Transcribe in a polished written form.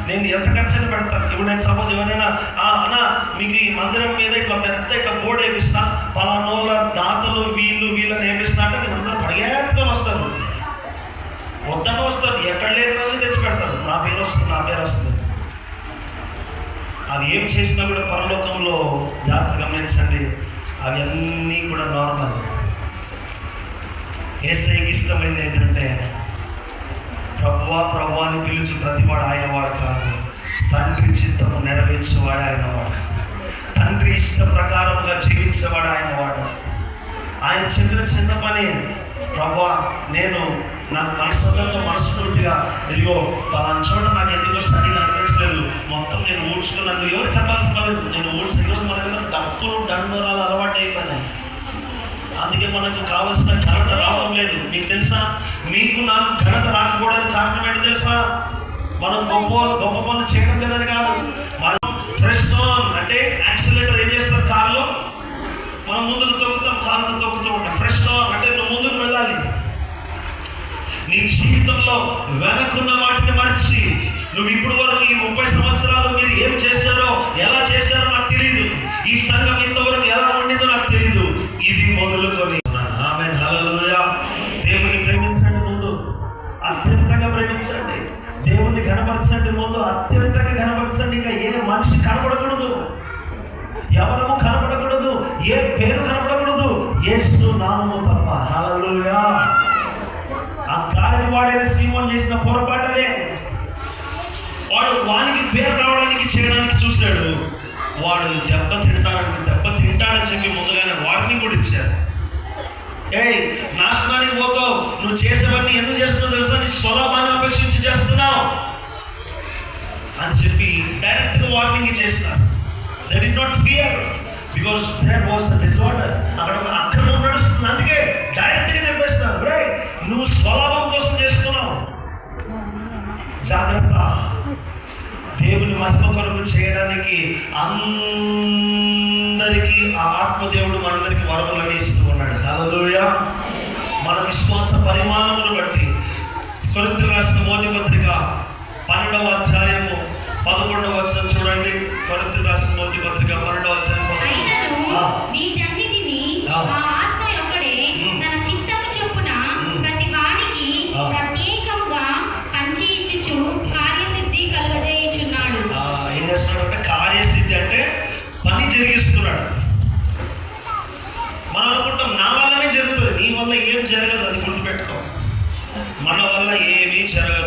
నేను ఎంత ఖర్చు పెడతాను. ఇప్పుడు నేను సపోజ్ ఎవరైనా అన్న మీకు ఈ మందిరం మీద ఇట్లా పెద్ద ఇట్లా బోర్డు వేపిస్తా, పలానోళ్ళ దాతలు వీళ్ళని వేపిస్తా అంటే మీరు అందరూ పరిగెత్తుకొని వస్తారు, వద్దని వస్తారు, ఎక్కడ లేని తెచ్చి పెడతారు. నా పేరు వస్తుంది. అవి ఏం చేసినా కూడా పరలోకంలో జాగ్రత్త గమనించండి, అవి అన్నీ కూడా నార్మల్. యేసయ్యకి ఇష్టమైంది ఏంటంటే ప్రభువా అని పిలుచు ప్రతివాడు ఆయన వాడు కాదు, తండ్రి చిత్తము నెరవేర్చేవాడు ఆయన వాడు, తండ్రి ఇష్ట ప్రకారంగా జీవించేవాడు ఆయన వాడు. ఆయన చెప్పిన చిన్న పని, ప్రభువా నాకు మనస్ఫూర్తిగా ఇదిగో పలానా చోట నాకు ఎందుకో సరిగా అనిపించలేదు, మొత్తం నేను ఊడ్చుకున్నాను. ఎవరు చెప్పాల్సిన పర్లేదు, నేను ఈరోజు మన దగ్గర డబ్బులు దండోరాలు అలవాటు అయిపోయినాయి. అందుకే మనకు కావలసిన ఘనత రావడం లేదు. మీకు తెలుసా, మీకు నాకు ఘనత రాకపోవడానికి కారణం ఏంటో తెలుసా? మనం గొప్ప పనులు చేయడం లేదని కాదు. మనం ప్రెస్ ఆన్ అంటే యాక్సిలేటర్ ఏం చేస్తారు కారులో, మనం ముందుకు తొక్కుతాం, కారుతో తొక్కుతూ ఉంటాం. ప్రెస్ ఆన్ అంటే నువ్వు ముందుకు వెళ్ళాలి. నీ జీవితంలో వెనకున్న వాటిని మర్చి నువ్వు ఇప్పుడు వరకు ఈ 30 సంవత్సరాలు మీరు ఏం చేశారో, ఎలా చేశారో నాకు తెలియదు, ఈ సంఘం ఇంతవరకు ఎలా ఉండిందో నాకు తెలియదు, ఇది మొదలుకొని ఆమేన్ హల్లెలూయా. దేవుని ప్రేమించండి, ముందు అత్యంతంగా ప్రేమించండి. దేవుణ్ణి ఘనపరచండి, ముందు అత్యంతంగా ఘనపరచండి. ఇంకా ఏ మనిషి కనపడకూడదు, ఎవరము కనపడకూడదు, ఏ పేరు కనపడకూడదు, యేసు నామము తప్ప. హల్లెలూయా. ఆ గాలిని వాడైన సీమోను చేసిన పొరపాటలే. వానికి పేరు రావడానికి చేయడానికి చూశాడు. వాడు దెబ్బ తింటాడని చెప్పి ముందుగానే వార్నింగ్ కూడా ఇచ్చారు. నాశనానికి పోతావు, నువ్వు చేసేవన్నీ ఎందుకు చేస్తున్నావు తెలుసా, నీ స్వలాభాన్ని అపేక్షించి చేస్తున్నావు అని చెప్పి డైరెక్ట్గా వార్నింగ్ ఇచ్చేసినారు. They did not fear because there was a disorder. అక్కడ ఒక అక్రమం నడుస్తుంది, అందుకే డైరెక్ట్గా చెప్పేస్తున్నారు, రైట్ నువ్వు స్వలాభం కోసం చేస్తున్నావు, జాగ్రత్త. దేవుని మహిమ కొరకు చేయడానికి అందరికీ ఆ ఆత్మదేవుడు మనందరికీ వరములను ఇస్తూ ఉన్నాడు. హల్లెలూయా. మన విశ్వాస పరిమాణమును బట్టి కొరింథీయులకు రాసిన మొదటి పత్రిక 12వ అధ్యాయము 11వ వచనం చూడండి. కొరింథీయులకు రాసిన మొదటి పత్రిక 12వ అధ్యాయం 11వ కార్యసిద్ధి అంటే పని జరిగిస్తున్నాడు. మనం అనుకుంటాం నా వల్లనే జరుగుతుంది, నీ వల్ల ఏం జరగదు, అది గుర్తుపెట్టుకో. మన వల్ల ఏమీ జరగదు.